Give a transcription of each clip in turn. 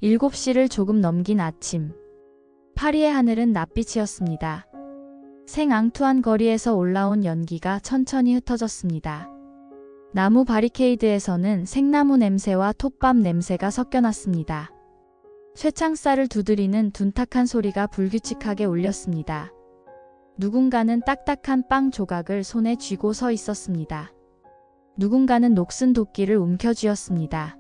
7시를 조금 넘긴 아침. 파리의 하늘은 낯빛이었습니다. 생앙투안 거리에서 올라온 연기가 천천히 흩어졌습니다. 나무 바리케이드에서는 생나무 냄새와 톱밥 냄새가 섞여났습니다. 쇠창살을 두드리는 둔탁한 소리가 불규칙하게 울렸습니다. 누군가는 딱딱한 빵 조각을 손에 쥐고 서 있었습니다. 누군가는 녹슨 도끼를 움켜쥐었습니다.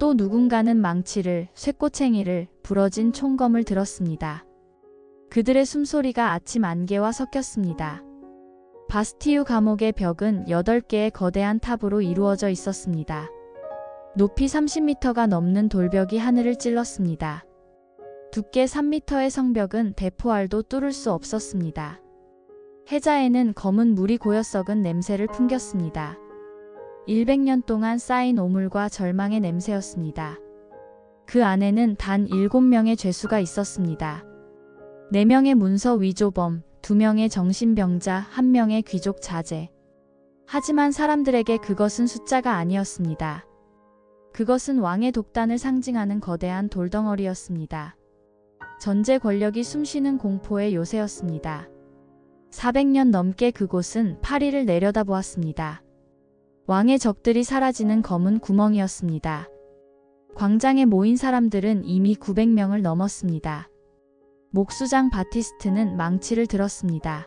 또 누군가는 망치를, 쇠꼬챙이를, 부러진 총검을 들었습니다. 그들의 숨소리가 아침 안개와 섞였습니다. 바스티유 감옥의 벽은 8개의 거대한 탑으로 이루어져 있었습니다. 높이 30m가 넘는 돌벽이 하늘을 찔렀습니다. 두께 3m의 성벽은 대포알도 뚫을 수 없었습니다. 해자에는 검은 물이 고여 썩은 냄새를 풍겼습니다. 100년 동안 쌓인 오물과 절망의 냄새였습니다. 그 안에는 단 7명의 죄수가 있었습니다. 4명의 문서 위조범, 2명의 정신병자, 1명의 귀족 자제. 하지만 사람들에게 그것은 숫자가 아니었습니다. 그것은 왕의 독단을 상징하는 거대한 돌덩어리였습니다. 전제 권력이 숨쉬는 공포의 요새였습니다. 400년 넘게 그곳은 파리를 내려다보았습니다. 왕의 적들이 사라지는 검은 구멍이었습니다. 광장에 모인 사람들은 이미 900명을 넘었습니다. 목수장 바티스트는 망치를 들었습니다.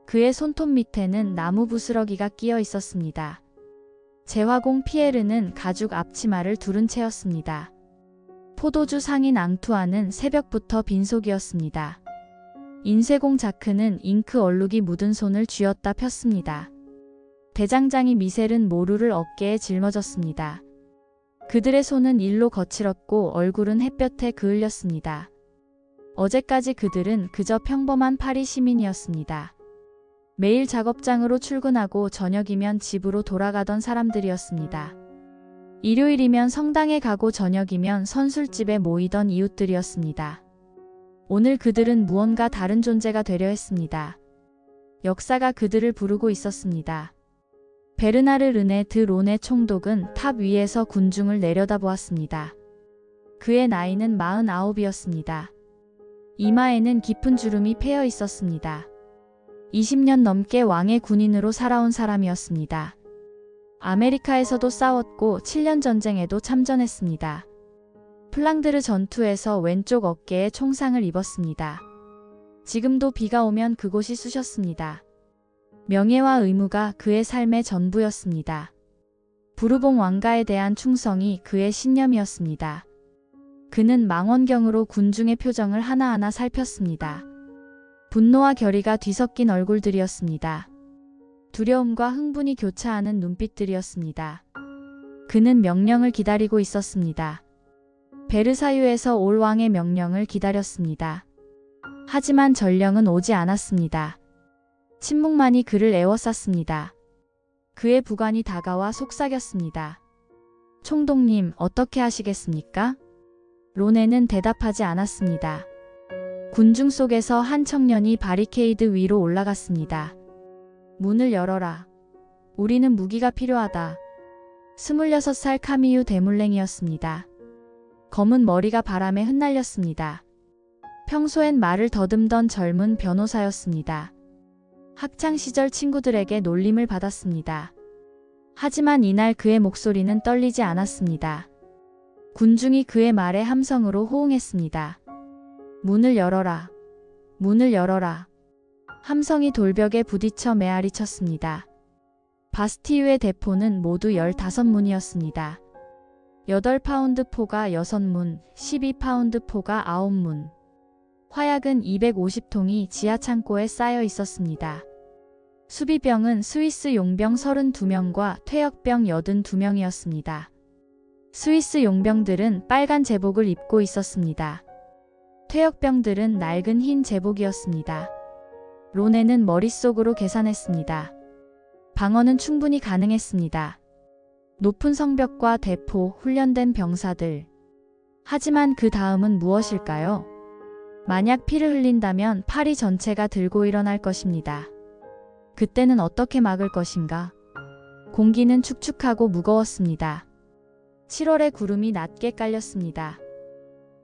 그의 손톱 밑에는 나무 부스러기가 끼어 있었습니다. 제화공 피에르는 가죽 앞치마를 두른 채였습니다. 포도주 상인 앙투아는 새벽부터 빈속이었습니다. 인쇄공 자크는 잉크 얼룩이 묻은 손을 쥐었다 폈습니다. 대장장이 미셀은 모루를 어깨에 짊어졌습니다. 그들의 손은 일로 거칠었고 얼굴은 햇볕에 그을렸습니다. 어제까지 그들은 그저 평범한 파리 시민이었습니다. 매일 작업장으로 출근하고 저녁이면 집으로 돌아가던 사람들이었습니다. 일요일이면 성당에 가고 저녁이면 선술집에 모이던 이웃들이었습니다. 오늘 그들은 무언가 다른 존재가 되려 했습니다. 역사가 그들을 부르고 있었습니다. 베르나르 르네 드 론의 총독은 탑 위에서 군중을 내려다보았습니다. 그의 나이는 49이었습니다. 이마에는 깊은 주름이 패여 있었습니다. 20년 넘게 왕의 군인으로 살아온 사람이었습니다. 아메리카에서도 싸웠고 7년 전쟁에도 참전했습니다. 플랑드르 전투에서 왼쪽 어깨에 총상을 입었습니다. 지금도 비가 오면 그곳이 쑤셨습니다. 명예와 의무가 그의 삶의 전부였습니다. 부르봉 왕가에 대한 충성이 그의 신념이었습니다. 그는 망원경으로 군중의 표정을 하나하나 살폈습니다. 분노와 결의가 뒤섞인 얼굴들이었습니다. 두려움과 흥분이 교차하는 눈빛들이었습니다. 그는 명령을 기다리고 있었습니다. 베르사유에서 올 왕의 명령을 기다렸습니다. 하지만 전령은 오지 않았습니다. 침묵만이 그를 에워쌌습니다. 그의 부관이 다가와 속삭였습니다. 총독님, 어떻게 하시겠습니까? 로네는 대답하지 않았습니다. 군중 속에서 한 청년이 바리케이드 위로 올라갔습니다. 문을 열어라. 우리는 무기가 필요하다. 26살 카미유 대물랭이였습니다. 검은 머리가 바람에 흩날렸습니다. 평소엔 말을 더듬던 젊은 변호사였습니다. 학창시절 친구들에게 놀림을 받았습니다. 하지만 이날 그의 목소리는 떨리지 않았습니다. 군중이 그의 말에 함성으로 호응했습니다. 문을 열어라. 문을 열어라. 함성이 돌벽에 부딪혀 메아리 쳤습니다. 바스티유의 대포는 모두 15문이었습니다. 8파운드 포가 6문, 12파운드 포가 9문. 화약은 250통이 지하 창고에 쌓여 있었습니다. 수비병은 스위스 용병 32명과 퇴역병 82명이었습니다. 스위스 용병들은 빨간 제복을 입고 있었습니다. 퇴역병들은 낡은 흰 제복이었습니다. 로네는 머릿속으로 계산했습니다. 방어는 충분히 가능했습니다. 높은 성벽과 대포, 훈련된 병사들. 하지만 그 다음은 무엇일까요? 만약 피를 흘린다면 파리 전체가 들고 일어날 것입니다. 그때는 어떻게 막을 것인가? 공기는 축축하고 무거웠습니다. 7월의 구름이 낮게 깔렸습니다.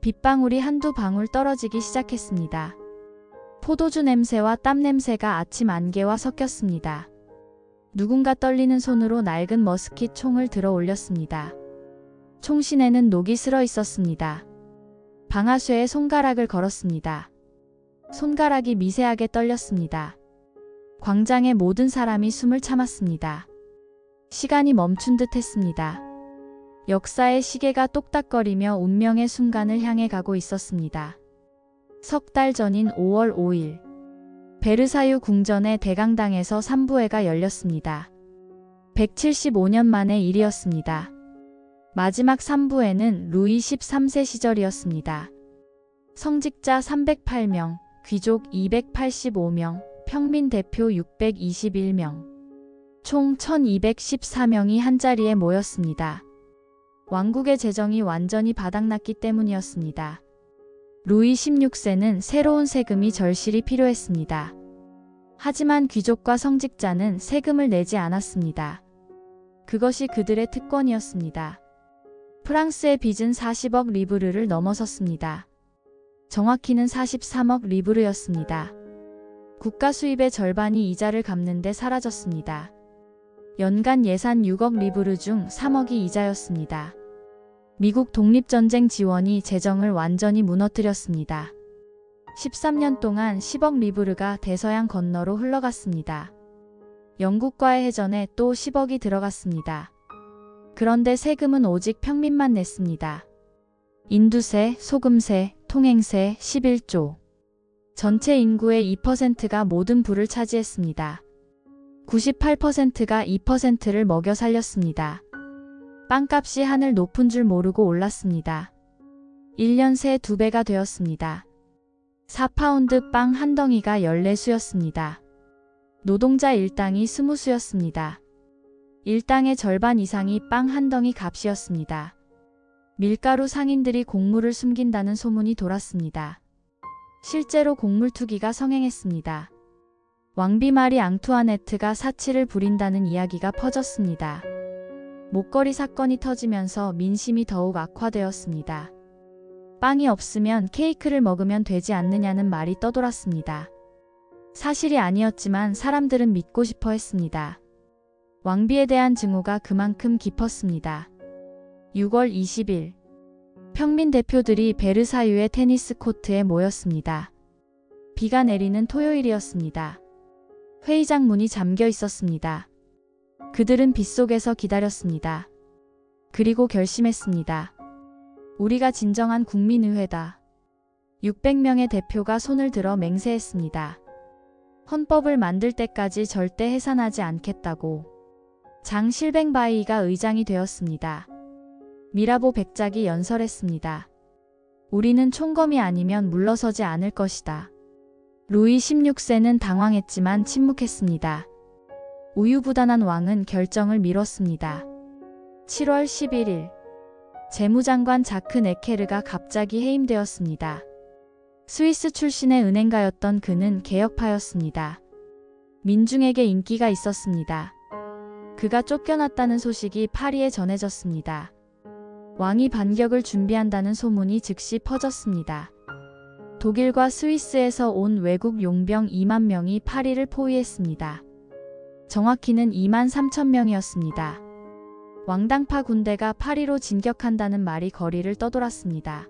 빗방울이 한두 방울 떨어지기 시작했습니다. 포도주 냄새와 땀 냄새가 아침 안개와 섞였습니다. 누군가 떨리는 손으로 낡은 머스킷 총을 들어 올렸습니다. 총신에는 녹이 슬어 있었습니다. 방아쇠에 손가락을 걸었습니다. 손가락이 미세하게 떨렸습니다. 광장의 모든 사람이 숨을 참았습니다. 시간이 멈춘 듯 했습니다. 역사의 시계가 똑딱거리며 운명의 순간을 향해 가고 있었습니다. 석 달 전인 5월 5일 베르사유 궁전의 대강당에서 3부회가 열렸습니다. 175년 만의 일이었습니다. 마지막 3부회는 루이 13세 시절이었습니다. 성직자 308명, 귀족 285명, 평민 대표 621명, 총 1214명이 한자리에 모였습니다. 왕국의 재정이 완전히 바닥났기 때문이었습니다. 루이 16세는 새로운 세금이 절실히 필요했습니다. 하지만 귀족과 성직자는 세금을 내지 않았습니다. 그것이 그들의 특권이었습니다. 프랑스의 빚은 40억 리브르를 넘어섰습니다. 정확히는 43억 리브르였습니다. 국가 수입의 절반이 이자를 갚는 데 사라졌습니다. 연간 예산 6억 리브르 중 3억이 이자였습니다. 미국 독립전쟁 지원이 재정을 완전히 무너뜨렸습니다. 13년 동안 10억 리브르가 대서양 건너로 흘러갔습니다. 영국과의 해전에 또 10억이 들어갔습니다. 그런데 세금은 오직 평민만 냈습니다. 인두세, 소금세, 통행세 11조. 전체 인구의 2%가 모든 부를 차지했습니다. 98%가 2%를 먹여 살렸습니다. 빵값이 하늘 높은 줄 모르고 올랐습니다. 1년 새 2배가 되었습니다. 4파운드 빵 한 덩이가 14수였습니다. 노동자 일당이 20수였습니다. 일당의 절반 이상이 빵 한 덩이 값이었습니다. 밀가루 상인들이 곡물을 숨긴다는 소문이 돌았습니다. 실제로 곡물 투기가 성행했습니다. 왕비 마리 앙투아네트가 사치를 부린다는 이야기가 퍼졌습니다. 목걸이 사건이 터지면서 민심이 더욱 악화되었습니다. 빵이 없으면 케이크를 먹으면 되지 않느냐는 말이 떠돌았습니다. 사실이 아니었지만 사람들은 믿고 싶어 했습니다. 왕비에 대한 증오가 그만큼 깊었습니다. 6월 20일 평민 대표들이 베르사유의 테니스 코트에 모였습니다. 비가 내리는 토요일이었습니다. 회의장 문이 잠겨 있었습니다. 그들은 빗속에서 기다렸습니다. 그리고 결심했습니다. 우리가 진정한 국민의회다. 600명의 대표가 손을 들어 맹세했습니다. 헌법을 만들 때까지 절대 해산하지 않겠다고. 장 실뱅바이가 의장이 되었습니다. 미라보 백작이 연설했습니다. 우리는 총검이 아니면 물러서지 않을 것이다. 루이 16세는 당황했지만 침묵했습니다. 우유부단한 왕은 결정을 미뤘습니다. 7월 11일 재무장관 자크 네케르가 갑자기 해임되었습니다. 스위스 출신의 은행가였던 그는 개혁파였습니다. 민중에게 인기가 있었습니다. 그가 쫓겨났다는 소식이 파리에 전해졌습니다. 왕이 반격을 준비한다는 소문이 즉시 퍼졌습니다. 독일과 스위스에서 온 외국 용병 2만 명이 파리를 포위했습니다. 정확히는 2만 3천 명이었습니다. 왕당파 군대가 파리로 진격한다는 말이 거리를 떠돌았습니다.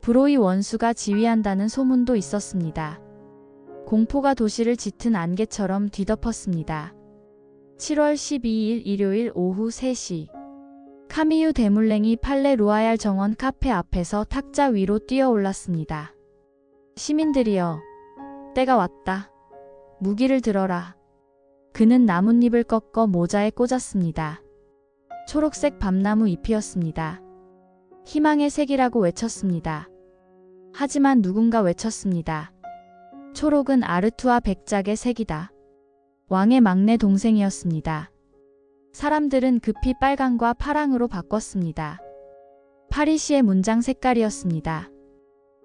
브로이 원수가 지휘한다는 소문도 있었습니다. 공포가 도시를 짙은 안개처럼 뒤덮었습니다. 7월 12일 일요일 오후 3시 카미유 대물랭이 팔레 루아얄 정원 카페 앞에서 탁자 위로 뛰어올랐습니다. 시민들이여, 때가 왔다. 무기를 들어라. 그는 나뭇잎을 꺾어 모자에 꽂았습니다. 초록색 밤나무 잎이었습니다. 희망의 색이라고 외쳤습니다. 하지만 누군가 외쳤습니다. 초록은 아르투아 백작의 색이다. 왕의 막내 동생이었습니다. 사람들은 급히 빨강과 파랑으로 바꿨습니다. 파리시의 문장 색깔이었습니다.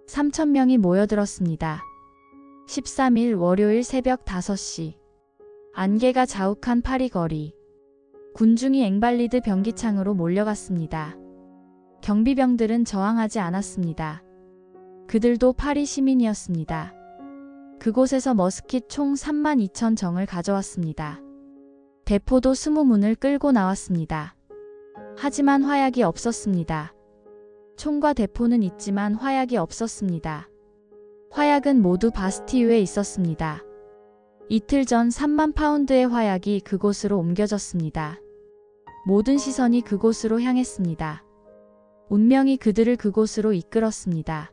3,000명이 모여들었습니다. 13일 월요일 새벽 5시 안개가 자욱한 파리 거리. 군중이 앵발리드 변기창으로 몰려갔습니다. 경비병들은 저항하지 않았습니다. 그들도 파리 시민이었습니다. 그곳에서 머스킷 총 32,000정을 가져왔습니다. 대포도 20문을 끌고 나왔습니다. 하지만 화약이 없었습니다. 총과 대포는 있지만 화약이 없었습니다. 화약은 모두 바스티유에 있었습니다. 이틀 전 3만 파운드의 화약이 그곳으로 옮겨졌습니다. 모든 시선이 그곳으로 향했습니다. 운명이 그들을 그곳으로 이끌었습니다.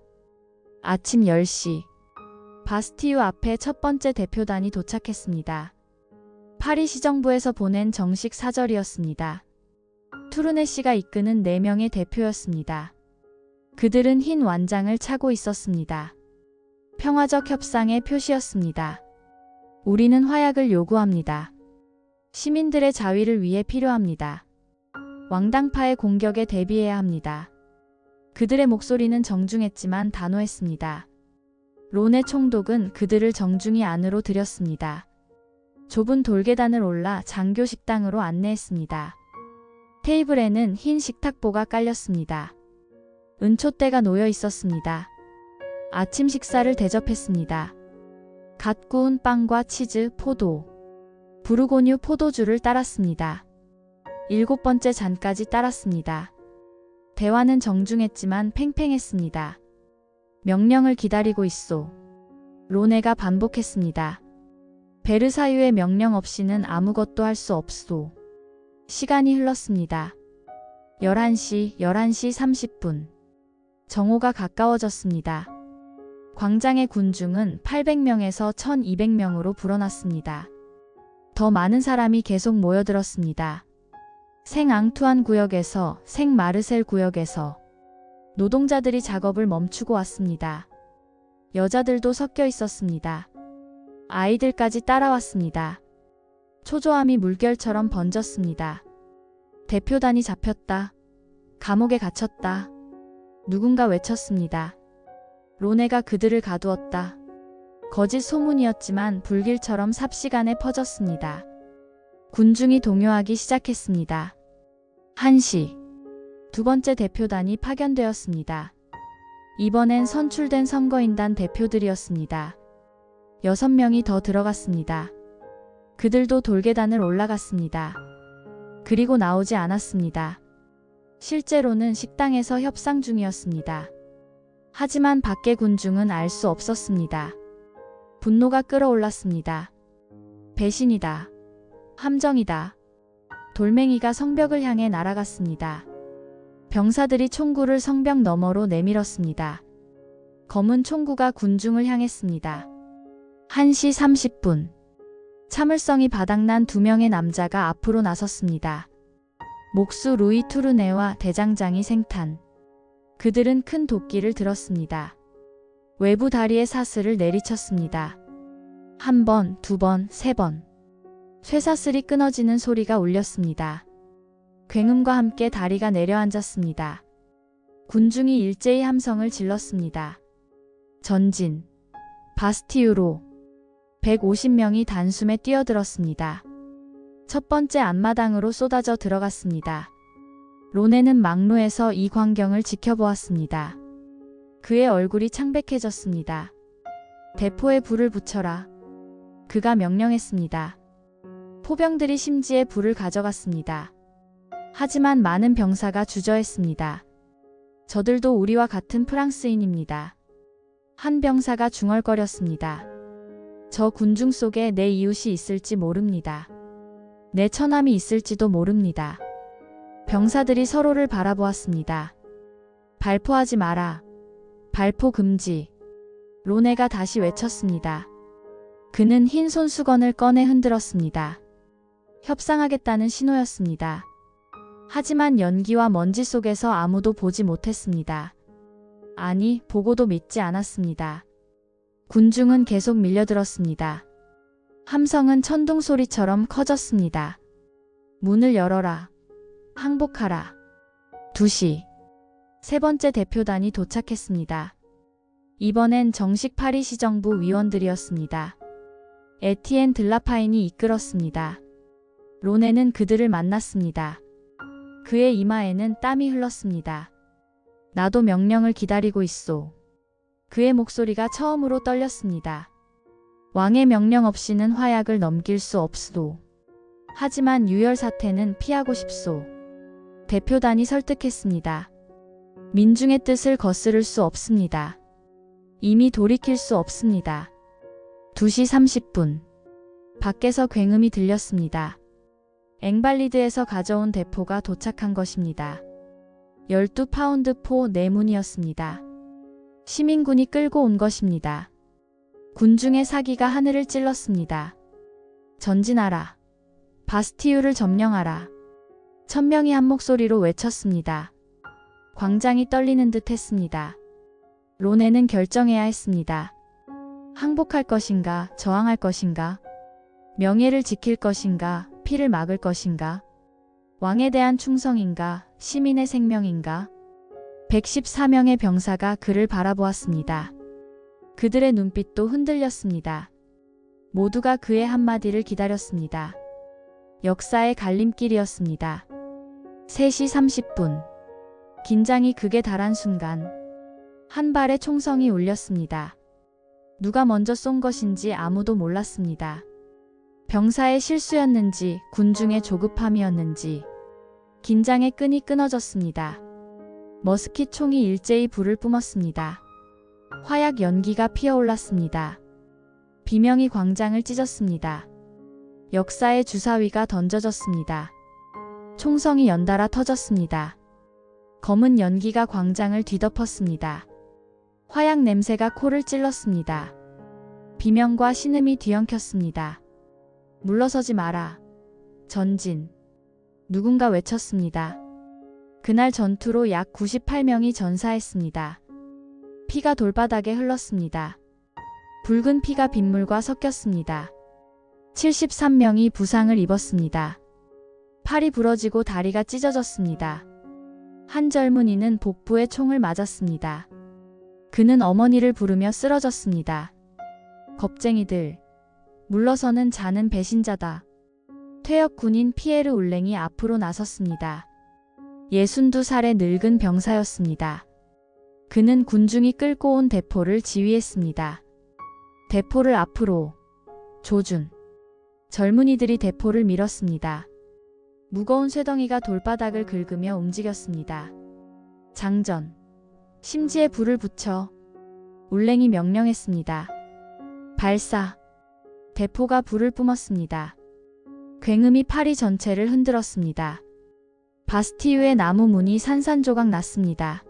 아침 10시. 바스티유 앞에 첫 번째 대표단이 도착했습니다. 파리 시정부에서 보낸 정식 사절이었습니다. 투르네 씨가 이끄는 4명의 대표였습니다. 그들은 흰 완장을 차고 있었습니다. 평화적 협상의 표시였습니다. 우리는 화약을 요구합니다. 시민들의 자위를 위해 필요합니다. 왕당파의 공격에 대비해야 합니다. 그들의 목소리는 정중했지만 단호했습니다. 론의 총독은 그들을 정중히 안으로 들였습니다. 좁은 돌계단을 올라 장교 식당으로 안내했습니다. 테이블에는 흰 식탁보가 깔렸습니다. 은초대가 놓여 있었습니다. 아침 식사를 대접했습니다. 갓 구운 빵과 치즈, 포도, 부르고뉴 포도주를 따랐습니다. 7번째 잔까지 따랐습니다. 대화는 정중했지만 팽팽했습니다. 명령을 기다리고 있소. 로네가 반복했습니다. 베르사유의 명령 없이는 아무것도 할 수 없소. 시간이 흘렀습니다. 11시 30분. 정오가 가까워졌습니다. 광장의 군중은 800명에서 1200명으로 불어났습니다. 더 많은 사람이 계속 모여들었습니다. 생앙투안 구역에서, 생마르셀 구역에서 노동자들이 작업을 멈추고 왔습니다. 여자들도 섞여 있었습니다. 아이들까지 따라왔습니다. 초조함이 물결처럼 번졌습니다. 대표단이 잡혔다. 감옥에 갇혔다. 누군가 외쳤습니다. 로네가 그들을 가두었다. 거짓 소문이었지만 불길처럼 삽시간에 퍼졌습니다. 군중이 동요하기 시작했습니다. 1시. 두 번째 대표단이 파견되었습니다. 이번엔 선출된 선거인단 대표들이었습니다. 6명이 더 들어갔습니다. 그들도 돌계단을 올라갔습니다. 그리고 나오지 않았습니다. 실제로는 식당에서 협상 중이었습니다. 하지만 밖의 군중은 알 수 없었습니다. 분노가 끓어올랐습니다. 배신이다. 함정이다. 돌멩이가 성벽을 향해 날아갔습니다. 병사들이 총구를 성벽 너머로 내밀었습니다. 검은 총구가 군중을 향했습니다. 1시 30분. 참을성이 바닥난 2명의 남자가 앞으로 나섰습니다. 목수 루이 투르네와 대장장이 생탄. 그들은 큰 도끼를 들었습니다. 외부 다리에 사슬을 내리쳤습니다. 1번, 2번, 3번. 쇠사슬이 끊어지는 소리가 울렸습니다. 굉음과 함께 다리가 내려앉았습니다. 군중이 일제히 함성을 질렀습니다. 전진. 바스티유로. 150명이 단숨에 뛰어들었습니다. 첫 번째 앞마당으로 쏟아져 들어갔습니다. 로네는 막루에서 이 광경을 지켜보았습니다. 그의 얼굴이 창백해졌습니다. 대포에 불을 붙여라. 그가 명령했습니다. 포병들이 심지에 불을 가져갔습니다. 하지만 많은 병사가 주저했습니다. 저들도 우리와 같은 프랑스인입니다. 한 병사가 중얼거렸습니다. 저 군중 속에 내 이웃이 있을지 모릅니다. 내 처남이 있을지도 모릅니다. 병사들이 서로를 바라보았습니다. 발포하지 마라. 발포 금지. 로네가 다시 외쳤습니다. 그는 흰 손수건을 꺼내 흔들었습니다. 협상하겠다는 신호였습니다. 하지만 연기와 먼지 속에서 아무도 보지 못했습니다. 아니, 보고도 믿지 않았습니다. 군중은 계속 밀려들었습니다. 함성은 천둥 소리처럼 커졌습니다. 문을 열어라. 항복하라. 2시. 세 번째 대표단이 도착했습니다. 이번엔 정식 파리 시정부 위원들이었습니다. 에티엔 들라파인이 이끌었습니다. 로네는 그들을 만났습니다. 그의 이마에는 땀이 흘렀습니다. 나도 명령을 기다리고 있소. 그의 목소리가 처음으로 떨렸습니다. 왕의 명령 없이는 화약을 넘길 수 없소. 하지만 유혈 사태는 피하고 싶소. 대표단이 설득했습니다. 민중의 뜻을 거스를 수 없습니다. 이미 돌이킬 수 없습니다. 2시 30분. 밖에서 굉음이 들렸습니다. 앵발리드에서 가져온 대포가 도착한 것입니다. 12파운드 포 4문이었습니다. 시민군이 끌고 온 것입니다. 군중의 사기가 하늘을 찔렀습니다. 전진하라. 바스티유를 점령하라. 1000명이 한 목소리로 외쳤습니다. 광장이 떨리는 듯 했습니다. 로네는 결정해야 했습니다. 항복할 것인가, 저항할 것인가, 명예를 지킬 것인가, 피를 막을 것인가, 왕에 대한 충성인가, 시민의 생명인가. 114명의 병사가 그를 바라보았습니다. 그들의 눈빛도 흔들렸습니다. 모두가 그의 한마디를 기다렸습니다. 역사의 갈림길이었습니다. 3시 30분. 긴장이 극에 달한 순간 한 발의 총성이 울렸습니다. 누가 먼저 쏜 것인지 아무도 몰랐습니다. 병사의 실수였는지 군중의 조급함이었는지 긴장의 끈이 끊어졌습니다. 머스킷 총이 일제히 불을 뿜었습니다. 화약 연기가 피어올랐습니다. 비명이 광장을 찢었습니다. 역사의 주사위가 던져졌습니다. 총성이 연달아 터졌습니다. 검은 연기가 광장을 뒤덮었습니다. 화약 냄새가 코를 찔렀습니다. 비명과 신음이 뒤엉켰습니다. 물러서지 마라. 전진. 누군가 외쳤습니다. 그날 전투로 약 98명이 전사했습니다. 피가 돌바닥에 흘렀습니다. 붉은 피가 빗물과 섞였습니다. 73명이 부상을 입었습니다. 팔이 부러지고 다리가 찢어졌습니다. 한 젊은이는 복부에 총을 맞았습니다. 그는 어머니를 부르며 쓰러졌습니다. 겁쟁이들. 물러서는 자는 배신자다. 퇴역 군인 피에르 울랭이 앞으로 나섰습니다. 62살의 늙은 병사였습니다. 그는 군중이 끌고 온 대포를 지휘했습니다. 대포를 앞으로. 조준. 젊은이들이 대포를 밀었습니다. 무거운 쇠덩이가 돌바닥을 긁으며 움직였습니다. 장전. 심지에 불을 붙여. 울랭이 명령했습니다. 발사. 대포가 불을 뿜었습니다. 굉음이 파리 전체를 흔들었습니다. 바스티유의 나무 문이 산산조각 났습니다.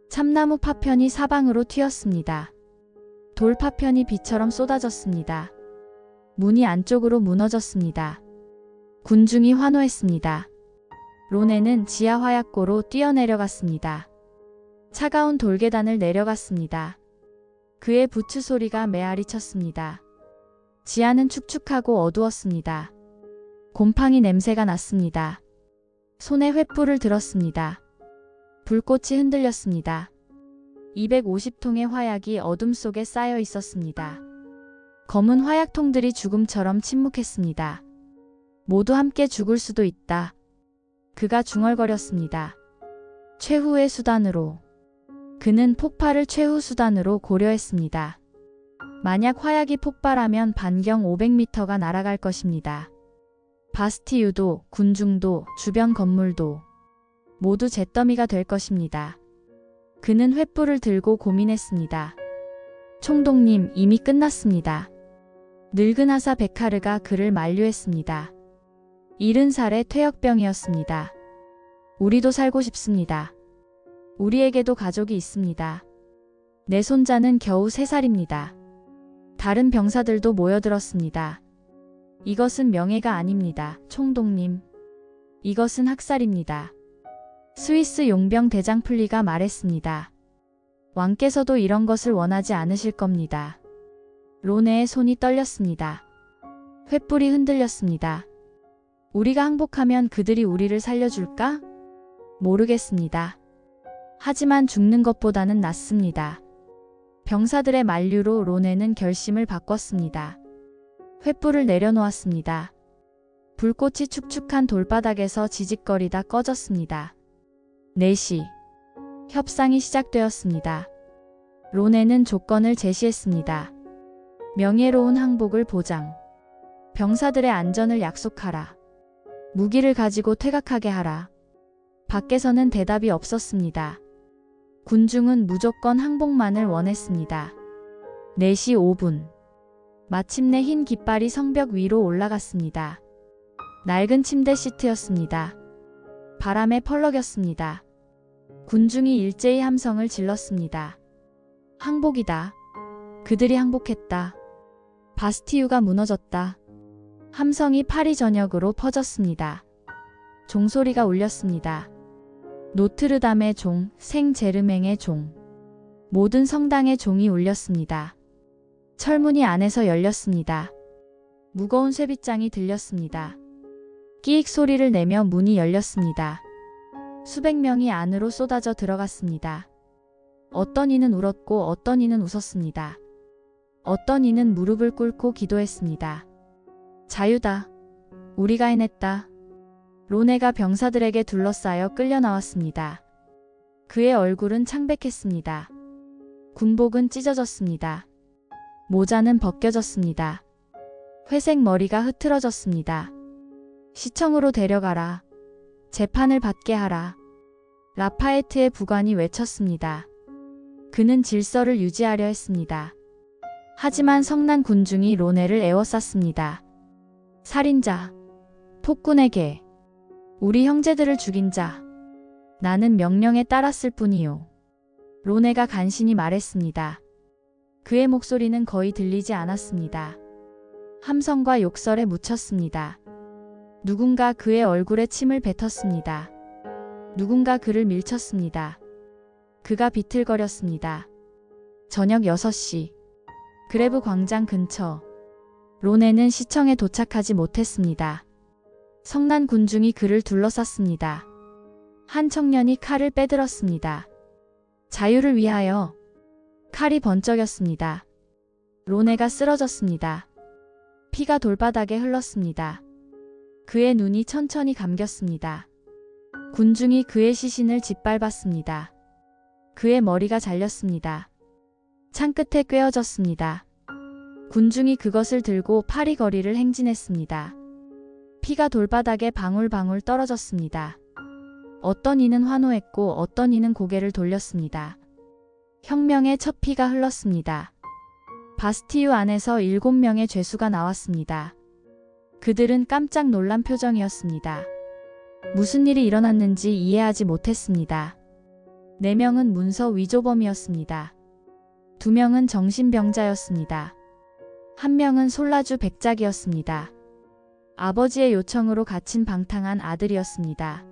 참나무 파편이 사방으로 튀었습니다. 돌 파편이 비처럼 쏟아졌습니다. 문이 안쪽으로 무너졌습니다. 군중이 환호했습니다. 로네는 지하 화약고로 뛰어내려갔습니다. 차가운 돌계단을 내려갔습니다. 그의 부츠 소리가 메아리 쳤습니다. 지하는 축축하고 어두웠습니다. 곰팡이 냄새가 났습니다. 손에 횃불을 들었습니다. 불꽃이 흔들렸습니다. 250통의 화약이 어둠 속에 쌓여 있었습니다. 검은 화약통들이 죽음처럼 침묵했습니다. 모두 함께 죽을 수도 있다. 그가 중얼거렸습니다. 최후의 수단으로. 그는 폭발을 최후 수단으로 고려했습니다. 만약 화약이 폭발하면 반경 500m가 날아갈 것입니다. 바스티유도, 군중도, 주변 건물도 모두 잿더미가 될 것입니다. 그는 횃불을 들고 고민했습니다. 총독님, 이미 끝났습니다. 늙은 하사 베카르가 그를 만류했습니다. 70살의 퇴역병이었습니다. 우리도 살고 싶습니다. 우리에게도 가족이 있습니다. 내 손자는 겨우 3살입니다. 다른 병사들도 모여들었습니다. 이것은 명예가 아닙니다, 총독님. 이것은 학살입니다. 스위스 용병 대장 플리가 말했습니다. 왕께서도 이런 것을 원하지 않으실 겁니다. 로네의 손이 떨렸습니다. 횃불이 흔들렸습니다. 우리가 항복하면 그들이 우리를 살려줄까? 모르겠습니다. 하지만 죽는 것보다는 낫습니다. 병사들의 만류로 로네는 결심을 바꿨습니다. 횃불을 내려놓았습니다. 불꽃이 축축한 돌바닥에서 지직거리다 꺼졌습니다. 4시. 협상이 시작되었습니다. 론에는 조건을 제시했습니다. 명예로운 항복을 보장. 병사들의 안전을 약속하라. 무기를 가지고 퇴각하게 하라. 밖에서는 대답이 없었습니다. 군중은 무조건 항복만을 원했습니다. 4시 5분. 마침내 흰 깃발이 성벽 위로 올라갔습니다. 낡은 침대 시트였습니다. 바람에 펄럭였습니다. 군중이 일제히 함성을 질렀습니다. 항복이다. 그들이 항복했다. 바스티유가 무너졌다. 함성이 파리 전역으로 퍼졌습니다. 종소리가 울렸습니다. 노트르담의 종, 생제르맹의 종. 모든 성당의 종이 울렸습니다. 철문이 안에서 열렸습니다. 무거운 쇠빗장이 들렸습니다. 끼익 소리를 내며 문이 열렸습니다. 수백 명이 안으로 쏟아져 들어갔습니다. 어떤 이는 울었고 어떤 이는 웃었습니다. 어떤 이는 무릎을 꿇고 기도했습니다. 자유다. 우리가 해냈다. 로네가 병사들에게 둘러싸여 끌려 나왔습니다. 그의 얼굴은 창백했습니다. 군복은 찢어졌습니다. 모자는 벗겨졌습니다. 회색 머리가 흐트러졌습니다. 시청으로 데려가라. 재판을 받게 하라. 라파에트의 부관이 외쳤습니다. 그는 질서를 유지하려 했습니다. 하지만 성난 군중이 로네를 에워쌌습니다. 살인자, 폭군의 개, 우리 형제들을 죽인 자, 나는 명령에 따랐을 뿐이요. 로네가 간신히 말했습니다. 그의 목소리는 거의 들리지 않았습니다. 함성과 욕설에 묻혔습니다. 누군가 그의 얼굴에 침을 뱉었습니다. 누군가 그를 밀쳤습니다. 그가 비틀거렸습니다. 저녁 6시. 그레브 광장 근처. 로네는 시청에 도착하지 못했습니다. 성난 군중이 그를 둘러쌌습니다. 한 청년이 칼을 빼들었습니다. 자유를 위하여. 칼이 번쩍였습니다. 로네가 쓰러졌습니다. 피가 돌바닥에 흘렀습니다. 그의 눈이 천천히 감겼습니다. 군중이 그의 시신을 짓밟았습니다. 그의 머리가 잘렸습니다. 창끝에 꿰어졌습니다. 군중이 그것을 들고 파리 거리를 행진했습니다. 피가 돌바닥에 방울방울 떨어졌습니다. 어떤 이는 환호했고 어떤 이는 고개를 돌렸습니다. 혁명의 첫 피가 흘렀습니다. 바스티유 안에서 7명의 죄수가 나왔습니다. 그들은 깜짝 놀란 표정이었습니다. 무슨 일이 일어났는지 이해하지 못했습니다. 4명은 문서 위조범이었습니다. 2명은 정신병자였습니다. 1명은 솔라주 백작이었습니다. 아버지의 요청으로 갇힌 방탕한 아들이었습니다.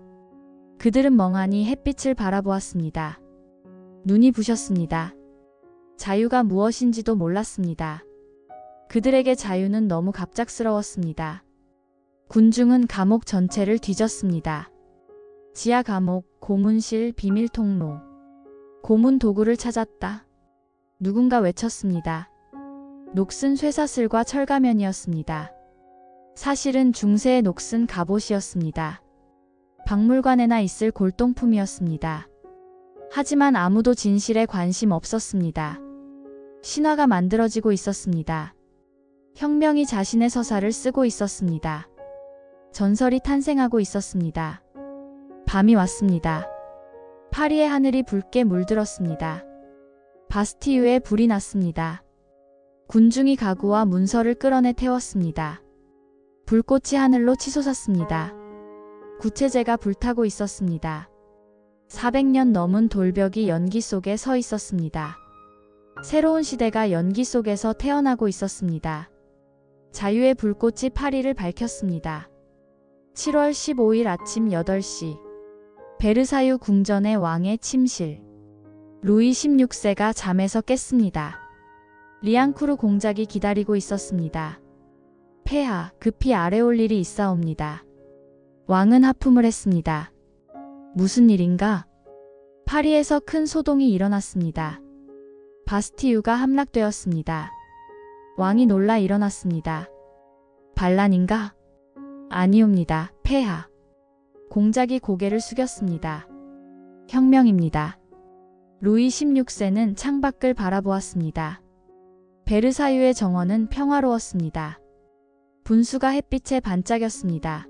그들은 멍하니 햇빛을 바라보았습니다. 눈이 부셨습니다. 자유가 무엇인지도 몰랐습니다. 그들에게 자유는 너무 갑작스러웠습니다. 군중은 감옥 전체를 뒤졌습니다. 지하 감옥, 고문실, 비밀 통로. 고문 도구를 찾았다. 누군가 외쳤습니다. 녹슨 쇠사슬과 철가면이었습니다. 사실은 중세의 녹슨 갑옷이었습니다. 박물관에나 있을 골동품이었습니다. 하지만 아무도 진실에 관심 없었습니다. 신화가 만들어지고 있었습니다. 혁명이 자신의 서사를 쓰고 있었습니다. 전설이 탄생하고 있었습니다. 밤이 왔습니다. 파리의 하늘이 붉게 물들었습니다. 바스티유에 불이 났습니다. 군중이 가구와 문서를 끌어내 태웠습니다. 불꽃이 하늘로 치솟았습니다. 구체제가 불타고 있었습니다. 400년 넘은 돌벽이 연기 속에 서 있었습니다. 새로운 시대가 연기 속에서 태어나고 있었습니다. 자유의 불꽃이 파리를 밝혔습니다. 7월 15일 아침 8시. 베르사유 궁전의 왕의 침실. 루이 16세가 잠에서 깼습니다. 리앙쿠르 공작이 기다리고 있었습니다. 폐하, 급히 아래 올 일이 있사옵니다. 왕은 하품을 했습니다. 무슨 일인가? 파리에서 큰 소동이 일어났습니다. 바스티유가 함락되었습니다. 왕이 놀라 일어났습니다. 반란인가? 아니옵니다, 폐하. 공작이 고개를 숙였습니다. 혁명입니다. 루이 16세는 창밖을 바라보았습니다. 베르사유의 정원은 평화로웠습니다. 분수가 햇빛에 반짝였습니다.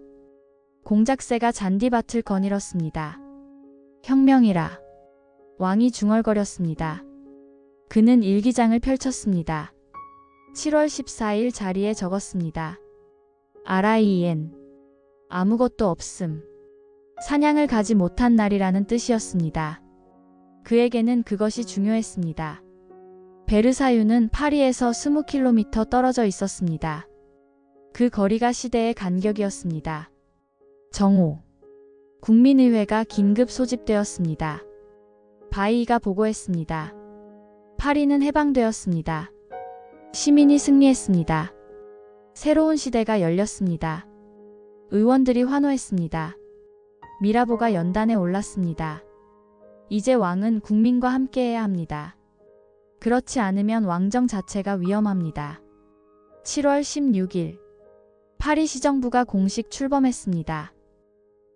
공작새가 잔디밭을 거닐었습니다. 혁명이라. 왕이 중얼거렸습니다. 그는 일기장을 펼쳤습니다. 7월 14일 자리에 적었습니다. RIN. 아무것도 없음. 사냥을 가지 못한 날이라는 뜻이었습니다. 그에게는 그것이 중요했습니다. 베르사유는 파리에서 20km 떨어져 있었습니다. 그 거리가 시대의 간격이었습니다. 정오. 국민의회가 긴급 소집되었습니다. 바이가 보고했습니다. 파리는 해방되었습니다. 시민이 승리했습니다. 새로운 시대가 열렸습니다. 의원들이 환호했습니다. 미라보가 연단에 올랐습니다. 이제 왕은 국민과 함께해야 합니다. 그렇지 않으면 왕정 자체가 위험합니다. 7월 16일 파리 시정부가 공식 출범했습니다.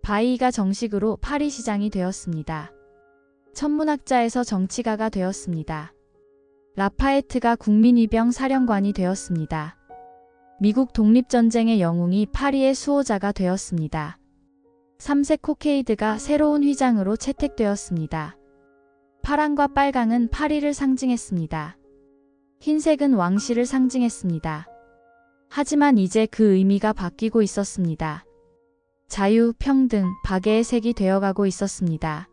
바이가 정식으로 파리 시장이 되었습니다. 천문학자에서 정치가가 되었습니다. 라파에트가 국민위병 사령관이 되었습니다. 미국 독립전쟁의 영웅이 파리의 수호자가 되었습니다. 3색 코케이드가 새로운 휘장으로 채택되었습니다. 파랑과 빨강은 파리를 상징했습니다. 흰색은 왕실을 상징했습니다. 하지만 이제 그 의미가 바뀌고 있었습니다. 자유, 평등, 박애의 색이 되어가고 있었습니다.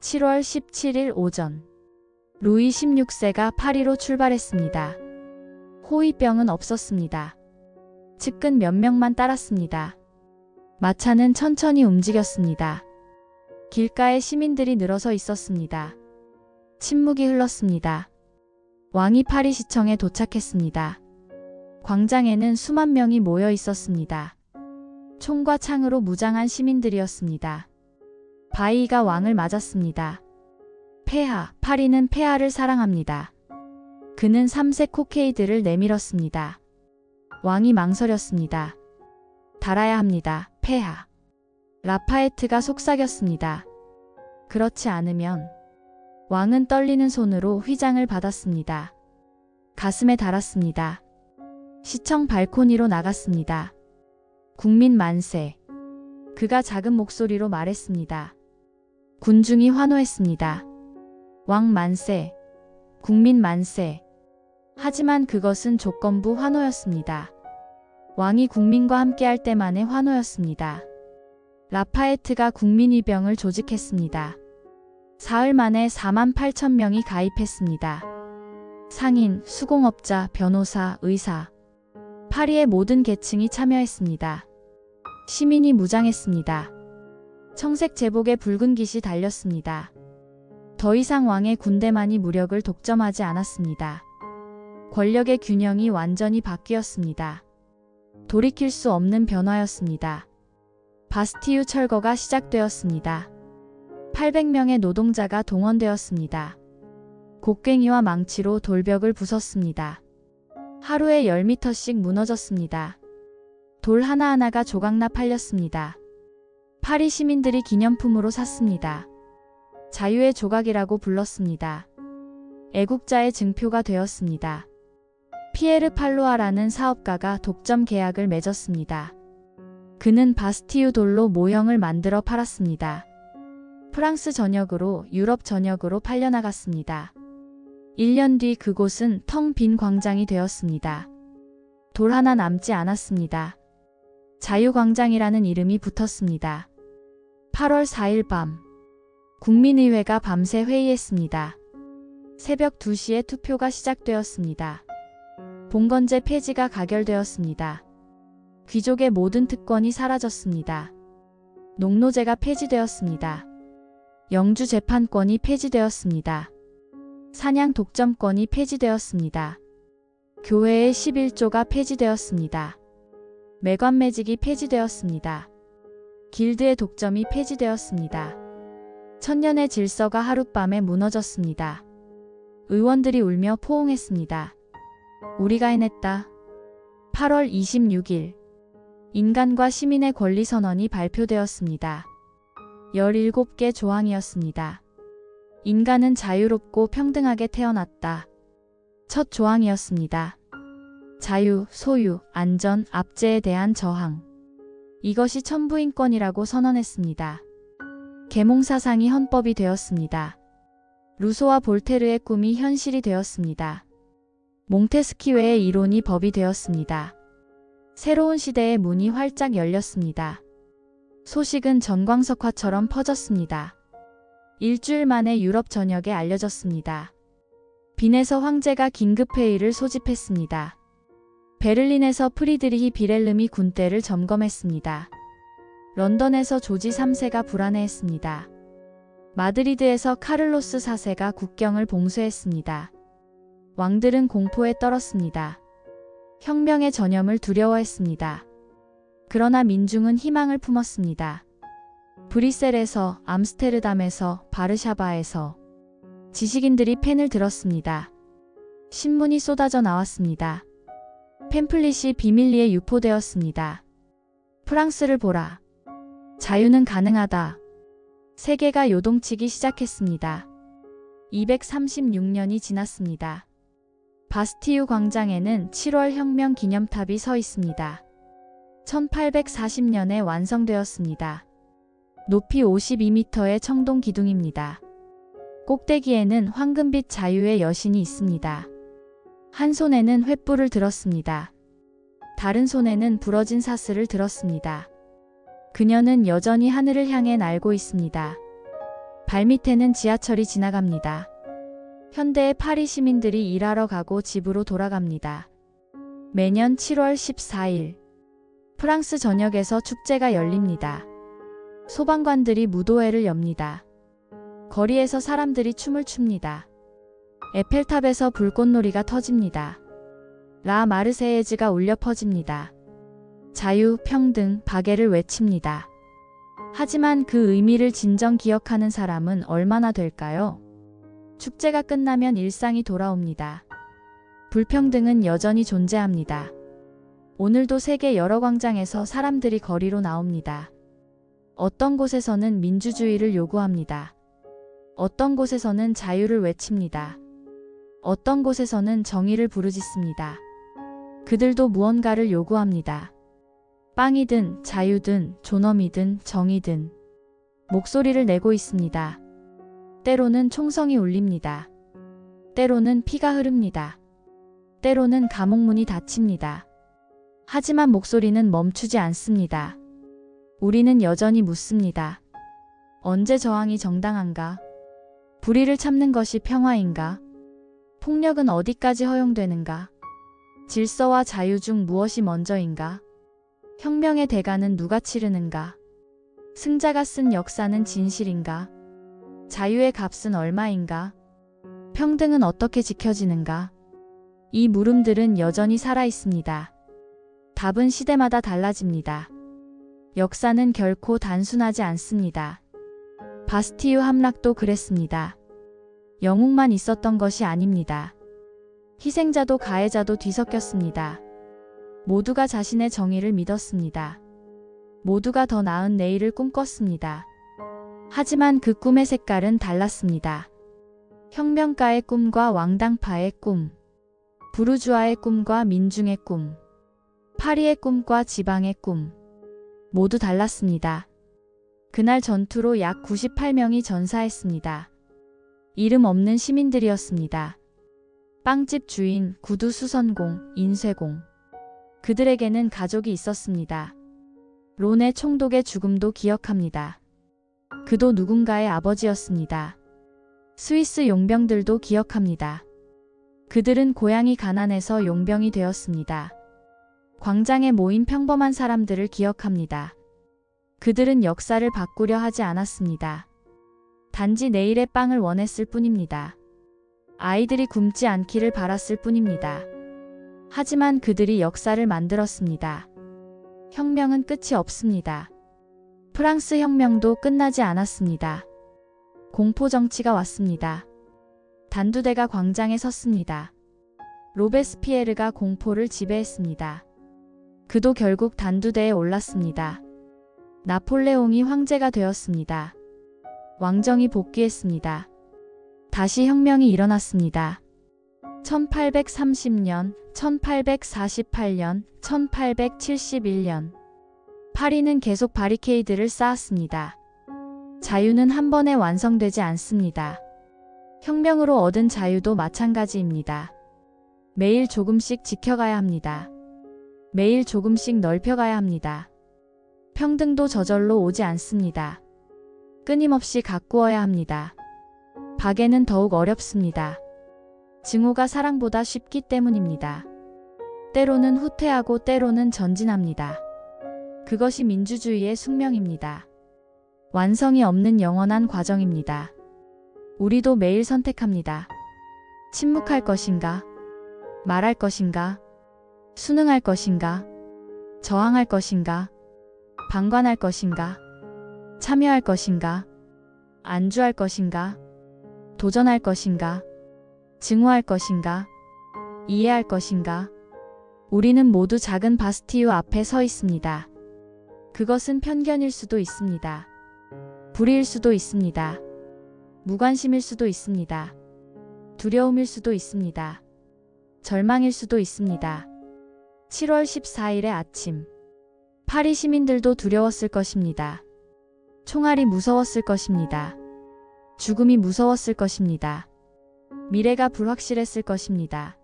7월 17일 오전 루이 16세가 파리로 출발했습니다. 호위병은 없었습니다. 측근 몇 명만 따랐습니다. 마차는 천천히 움직였습니다. 길가에 시민들이 늘어서 있었습니다. 침묵이 흘렀습니다. 왕이 파리 시청에 도착했습니다. 광장에는 수만 명이 모여 있었습니다. 총과 창으로 무장한 시민들이었습니다. 바이가 왕을 맞았습니다. 폐하, 파리는 폐하를 사랑합니다. 그는 3색 코케이드를 내밀었습니다. 왕이 망설였습니다. 달아야 합니다. 폐하. 라파에트가 속삭였습니다. 그렇지 않으면. 왕은 떨리는 손으로 휘장을 받았습니다. 가슴에 달았습니다. 시청 발코니로 나갔습니다. 국민 만세. 그가 작은 목소리로 말했습니다. 군중이 환호했습니다. 왕 만세. 국민 만세. 하지만 그것은 조건부 환호였습니다. 왕이 국민과 함께할 때만의 환호였습니다. 라파에트가 국민위병을 조직했습니다. 사흘 만에 48,000명이 가입했습니다. 상인, 수공업자, 변호사, 의사. 파리의 모든 계층이 참여했습니다. 시민이 무장했습니다. 청색 제복에 붉은 깃이 달렸습니다. 더 이상 왕의 군대만이 무력을 독점하지 않았습니다. 권력의 균형이 완전히 바뀌었습니다. 돌이킬 수 없는 변화였습니다. 바스티유 철거가 시작되었습니다. 800명의 노동자가 동원되었습니다. 곡괭이와 망치로 돌벽을 부쉈습니다. 하루에 10m씩 무너졌습니다. 돌 하나하나가 조각나 팔렸습니다. 파리 시민들이 기념품으로 샀습니다. 자유의 조각이라고 불렀습니다. 애국자의 증표가 되었습니다. 피에르 팔로아라는 사업가가 독점 계약을 맺었습니다. 그는 바스티유 돌로 모형을 만들어 팔았습니다. 프랑스 전역으로 유럽 전역으로 팔려나갔습니다. 1년 뒤 그곳은 텅 빈 광장이 되었습니다. 돌 하나 남지 않았습니다. 자유광장이라는 이름이 붙었습니다. 8월 4일 밤 국민의회가 밤새 회의했습니다. 새벽 2시에 투표가 시작되었습니다. 봉건제 폐지가 가결되었습니다. 귀족의 모든 특권이 사라졌습니다. 농노제가 폐지되었습니다. 영주 재판권이 폐지되었습니다. 사냥 독점권이 폐지되었습니다. 교회의 11조가 폐지되었습니다. 매관매직이 폐지되었습니다. 길드의 독점이 폐지되었습니다. 천년의 질서가 하룻밤에 무너졌습니다. 의원들이 울며 포옹했습니다. 우리가 해냈다. 8월 26일 인간과 시민의 권리선언이 발표되었습니다. 17개 조항이었습니다. 인간은 자유롭고 평등하게 태어났다. 첫 조항이었습니다. 자유, 소유, 안전, 압제에 대한 저항. 이것이 천부인권이라고 선언했습니다. 계몽사상이 헌법이 되었습니다. 루소와 볼테르의 꿈이 현실이 되었습니다. 몽테스키웨의 이론이 법이 되었습니다. 새로운 시대의 문이 활짝 열렸습니다. 소식은 전광석화처럼 퍼졌습니다. 일주일 만에 유럽 전역에 알려졌습니다. 빈에서 황제가 긴급회의를 소집했습니다. 베를린에서 프리드리히 비렐름이 군대를 점검했습니다. 런던에서 조지 3세가 불안해했습니다. 마드리드에서 카를로스 4세가 국경을 봉쇄했습니다. 왕들은 공포에 떨었습니다. 혁명의 전염을 두려워했습니다. 그러나 민중은 희망을 품었습니다. 브뤼셀에서, 암스테르담에서, 바르샤바에서 지식인들이 펜을 들었습니다. 신문이 쏟아져 나왔습니다. 팸플릿이 비밀리에 유포되었습니다. 프랑스를 보라. 자유는 가능하다. 세계가 요동치기 시작했습니다. 236년이 지났습니다. 바스티유 광장에는 7월 혁명 기념탑이 서 있습니다. 1840년에 완성되었습니다. 높이 52m의 청동 기둥입니다. 꼭대기에는 황금빛 자유의 여신이 있습니다. 한 손에는 횃불을 들었습니다. 다른 손에는 부러진 사슬을 들었습니다. 그녀는 여전히 하늘을 향해 날고 있습니다. 발밑에는 지하철이 지나갑니다. 현대의 파리 시민들이 일하러 가고 집으로 돌아갑니다. 매년 7월 14일 프랑스 전역에서 축제가 열립니다. 소방관들이 무도회를 엽니다. 거리에서 사람들이 춤을 춥니다. 에펠탑에서 불꽃놀이가 터집니다. 라 마르세예즈가 울려 퍼집니다. 자유, 평등, 박애를 외칩니다. 하지만 그 의미를 진정 기억하는 사람은 얼마나 될까요? 축제가 끝나면 일상이 돌아옵니다. 불평등은 여전히 존재합니다. 오늘도 세계 여러 광장에서 사람들이 거리로 나옵니다. 어떤 곳에서는 민주주의를 요구합니다. 어떤 곳에서는 자유를 외칩니다. 어떤 곳에서는 정의를 부르짖습니다. 그들도 무언가를 요구합니다. 빵이든 자유든 존엄이든 정의든 목소리를 내고 있습니다. 때로는 총성이 울립니다. 때로는 피가 흐릅니다. 때로는 감옥문이 닫힙니다. 하지만 목소리는 멈추지 않습니다. 우리는 여전히 묻습니다. 언제 저항이 정당한가? 불의를 참는 것이 평화인가? 폭력은 어디까지 허용되는가? 질서와 자유 중 무엇이 먼저인가? 혁명의 대가는 누가 치르는가? 승자가 쓴 역사는 진실인가? 자유의 값은 얼마인가? 평등은 어떻게 지켜지는가? 이 물음들은 여전히 살아있습니다. 답은 시대마다 달라집니다. 역사는 결코 단순하지 않습니다. 바스티유 함락도 그랬습니다. 영웅만 있었던 것이 아닙니다. 희생자도 가해자도 뒤섞였습니다. 모두가 자신의 정의를 믿었습니다. 모두가 더 나은 내일을 꿈꿨습니다. 하지만 그 꿈의 색깔은 달랐습니다. 혁명가의 꿈과 왕당파의 꿈, 부르주아의 꿈과 민중의 꿈, 파리의 꿈과 지방의 꿈, 모두 달랐습니다. 그날 전투로 약 98명이 전사했습니다. 이름 없는 시민들이었습니다. 빵집 주인, 구두 수선공, 인쇄공. 그들에게는 가족이 있었습니다. 론의 총독의 죽음도 기억합니다. 그도 누군가의 아버지였습니다. 스위스 용병들도 기억합니다. 그들은 고향이 가난해서 용병이 되었습니다. 광장에 모인 평범한 사람들을 기억합니다. 그들은 역사를 바꾸려 하지 않았습니다. 단지 내일의 빵을 원했을 뿐입니다. 아이들이 굶지 않기를 바랐을 뿐입니다. 하지만 그들이 역사를 만들었습니다. 혁명은 끝이 없습니다. 프랑스 혁명도 끝나지 않았습니다. 공포 정치가 왔습니다. 단두대가 광장에 섰습니다. 로베스피에르가 공포를 지배했습니다. 그도 결국 단두대에 올랐습니다. 나폴레옹이 황제가 되었습니다. 왕정이 복귀했습니다. 다시 혁명이 일어났습니다. 1830년, 1848년, 1871년. 파리는 계속 바리케이드를 쌓았습니다. 자유는 한 번에 완성되지 않습니다. 혁명으로 얻은 자유도 마찬가지입니다. 매일 조금씩 지켜가야 합니다. 매일 조금씩 넓혀가야 합니다. 평등도 저절로 오지 않습니다. 끊임없이 가꾸어야 합니다. 박애는 더욱 어렵습니다. 증오가 사랑보다 쉽기 때문입니다. 때로는 후퇴하고 때로는 전진합니다. 그것이 민주주의의 숙명입니다. 완성이 없는 영원한 과정입니다. 우리도 매일 선택합니다. 침묵할 것인가? 말할 것인가? 순응할 것인가? 저항할 것인가? 방관할 것인가? 참여할 것인가? 안주할 것인가? 도전할 것인가? 증오할 것인가? 이해할 것인가? 우리는 모두 작은 바스티유 앞에 서 있습니다. 그것은 편견일 수도 있습니다. 불의일 수도 있습니다. 무관심일 수도 있습니다. 두려움일 수도 있습니다. 절망일 수도 있습니다. 7월 14일의 아침. 파리 시민들도 두려웠을 것입니다. 총알이 무서웠을 것입니다. 죽음이 무서웠을 것입니다. 미래가 불확실했을 것입니다.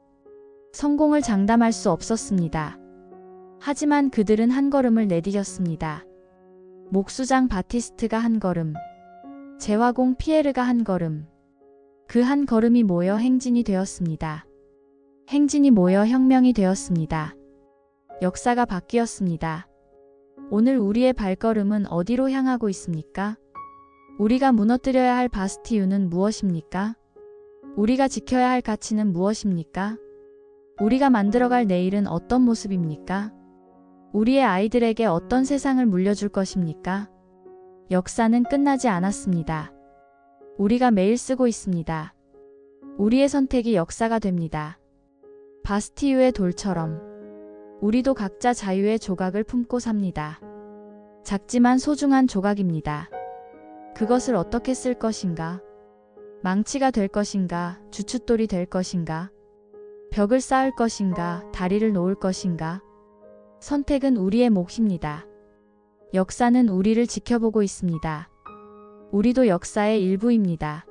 성공을 장담할 수 없었습니다. 하지만 그들은 한 걸음을 내디뎠습니다. 목수장 바티스트가 한 걸음, 재화공 피에르가 한 걸음, 그 한 걸음이 모여 행진이 되었습니다. 행진이 모여 혁명이 되었습니다. 역사가 바뀌었습니다. 오늘 우리의 발걸음은 어디로 향하고 있습니까? 우리가 무너뜨려야 할 바스티유는 무엇입니까? 우리가 지켜야 할 가치는 무엇입니까? 우리가 만들어갈 내일은 어떤 모습입니까? 우리의 아이들에게 어떤 세상을 물려줄 것입니까? 역사는 끝나지 않았습니다. 우리가 매일 쓰고 있습니다. 우리의 선택이 역사가 됩니다. 바스티유의 돌처럼 우리도 각자 자유의 조각을 품고 삽니다. 작지만 소중한 조각입니다. 그것을 어떻게 쓸 것인가? 망치가 될 것인가? 주춧돌이 될 것인가? 벽을 쌓을 것인가? 다리를 놓을 것인가? 선택은 우리의 몫입니다. 역사는 우리를 지켜보고 있습니다. 우리도 역사의 일부입니다.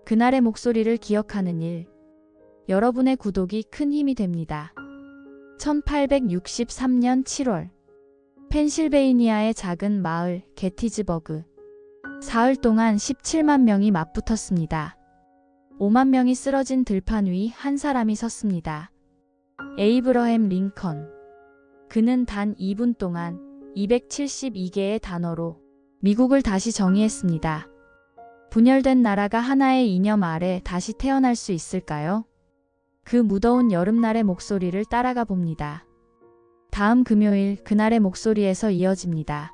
그날의 목소리를 기억하는 일. 여러분의 구독이 큰 힘이 됩니다. 1863년 7월 펜실베이니아의 작은 마을 게티즈버그. 사흘 동안 17만 명이 맞붙었습니다. 5만 명이 쓰러진 들판 위 한 사람이 섰습니다. 에이브러햄 링컨. 그는 단 2분 동안 272개의 단어로 미국을 다시 정의했습니다. 분열된 나라가 하나의 이념 아래 다시 태어날 수 있을까요? 그 무더운 여름날의 목소리를 따라가 봅니다. 다음 금요일 그날의 목소리에서 이어집니다.